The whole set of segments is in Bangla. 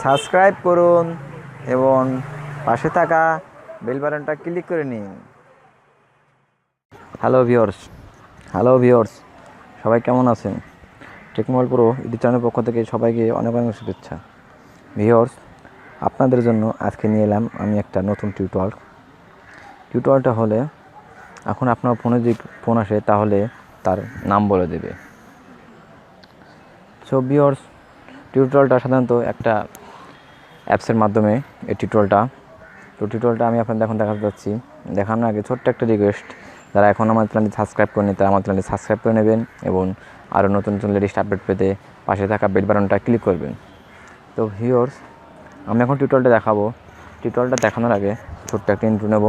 সাবস্ক্রাইব করুন এবং পাশে থাকা বেল বাটনটা ক্লিক করে নিন। হ্যালো ভিউয়ার্স, সবাই কেমন আছেন? টেকনোমল প্রো ইউটিউব চ্যানেলের পক্ষ থেকে সবাইকে অনেক অনেক শুভেচ্ছা। ভিউয়ার্স, আপনাদের জন্য আজকে নিয়ে এলাম আমি একটা নতুন টিউটোরিয়ালটা হলে এখন আপনার ফোনে যে ফোন আসে তাহলে তার নাম বলে দেবে। সো ভিউয়ার্স, টিউটোরিয়ালটা সাধারণত একটা অ্যাপসের মাধ্যমে এই টিউটোরিয়ালটা আমি আপনাদের এখন দেখাতে যাচ্ছি। দেখানোর আগে ছোট্ট একটা রিকোয়েস্ট, যারা এখন আমার চ্যানেলটি সাবস্ক্রাইব করেনি তারা আমার চ্যানেলটি সাবস্ক্রাইব করে নেবেন এবং আরও নতুন নতুন লেটেস্ট আপডেট পেতে পাশে থাকা বেল বাটনটা ক্লিক করবেন। তো ভিউয়ার্স, আমি এখন টিউটোরিয়ালটা দেখাবো। টিউটোরিয়ালটা দেখানোর আগে ছোট্ট একটা ইন্ট্রো নেব,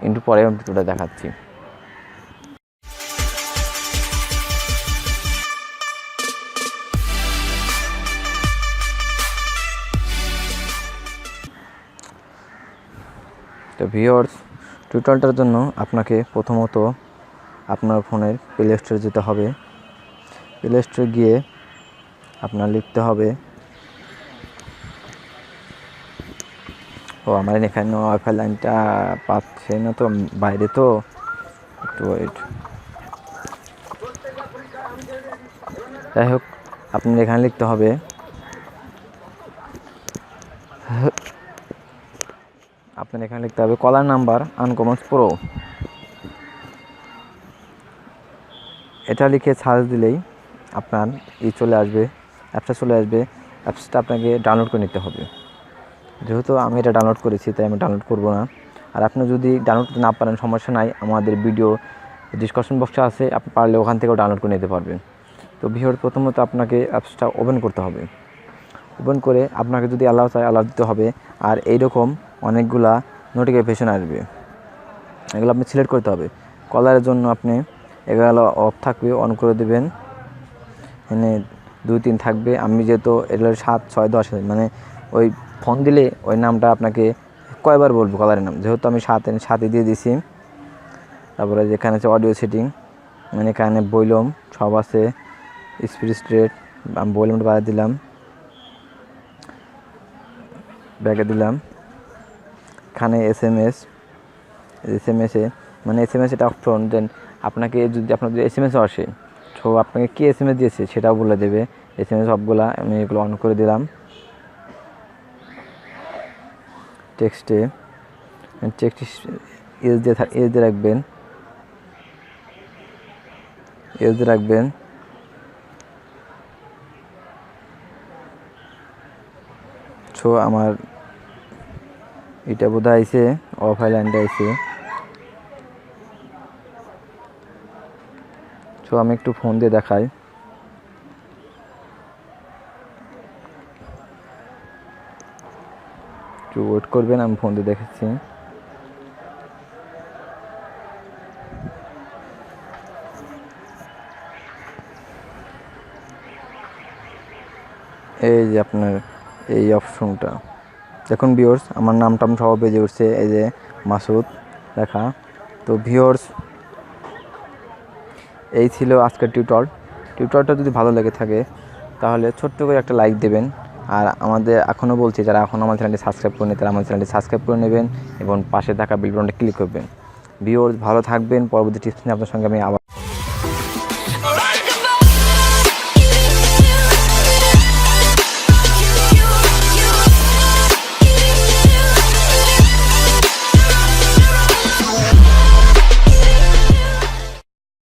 ইন্ট্রো পরে আমি টিউটোরিয়ালটা দেখাচ্ছি। তো ভিউয়ার্স, টিউটোরিয়ালটার জন্য আপনাকে প্রথমত আপনার ফোনের প্লে স্টোরে যেতে হবে। প্লে স্টোরে গিয়ে আপনার লিখতে হবে, আমার এখানে ওয়াইফাই লাইনটা পাচ্ছে না তো, বাইরে তো, একটু ওয়েট। যাই হোক, আপনার এখানে লিখতে হবে কলার নাম্বার আনকমন প্রো। এটা লিখে সার্চ দিলেই আপনার অ্যাপসটা চলে আসবে। অ্যাপসটা আপনাকে ডাউনলোড করে নিতে হবে। যেহেতু আমি এটা ডাউনলোড করেছি তাই আমি ডাউনলোড করব না। আর আপনি যদি ডাউনলোড করতে না পারেন সমস্যা নাই, আমাদের ভিডিও ডিসকাশন বক্সে আছে, আপনি পারলে ওখান থেকেও ডাউনলোড করে নিতে পারবেন। তো ভিডিওর প্রথমত আপনাকে অ্যাপসটা ওপেন করতে হবে। ওপেন করে আপনাকে যদি অ্যালাউ চাই অ্যালাউ দিতে হবে। আর এইরকম অনেকগুলা নোটিফিকেশন আসবে, এগুলো আপনি সিলেক্ট করতে হবে। কলারের জন্য আপনি এগুলো অফ থাকবে, অন করে দেবেন। এখানে 2-3 থাকবে। আমি যেহেতু এগুলো 7, 6, 10 মানে ওই ফোন দিলে ওই নামটা আপনাকে কয়বার বলবো কলারের নাম, যেহেতু আমি 7 দিয়ে দিছি। তারপরে যেখানে আছে অডিও সেটিং, মানে এখানে ভলিউম সব আছে, স্পিড রেট আমি ভলিউমটা বাড়িয়ে দিলাম, ব্যাকে দিলাম। এখানে এসএমএসে মানে এসএমএস এটা অপশন দেন। আপনাকে আপনার যদি এসএমএসও আসে, তো আপনাকে কী এসএমএস দিয়েছে সেটাও বলে দেবে। এসএমএস সবগুলা আমি এগুলো অন করে দিলাম। টেক্সটে এজ দিয়ে রাখবেন। সো আমার এটা বোধ আইছে, ওয়াইফাই লাইনটা আইছে। সো আমি একটু ফোন দিয়ে দেখাই। একটু ওয়েট করবেন, আমি ফোন দিয়ে দেখেছি। এই যে আপনার এই অপশনটা দেখুন ভিউয়ার্স, আমার নামটা সব বেজে উঠছে, এই যে মাসুদ লেখা। তো ভিউয়ার্স, এই ছিল আজকের টিউটোরিয়ালটা যদি ভালো লেগে থাকে তাহলে ছোট্ট করে একটা লাইক দেবেন। আর আমাদের এখনও বলছি, যারা এখন আমার চ্যানেলটি সাবস্ক্রাইব করেনি তারা আমার চ্যানেলটি সাবস্ক্রাইব করে নেবেন এবং পাশে থাকা বেল বাটনটা ক্লিক করবেন। ভিউয়ার্স, ভালো থাকবেন। পরবর্তী টিপস নিয়ে আপনার সঙ্গে আমি আবার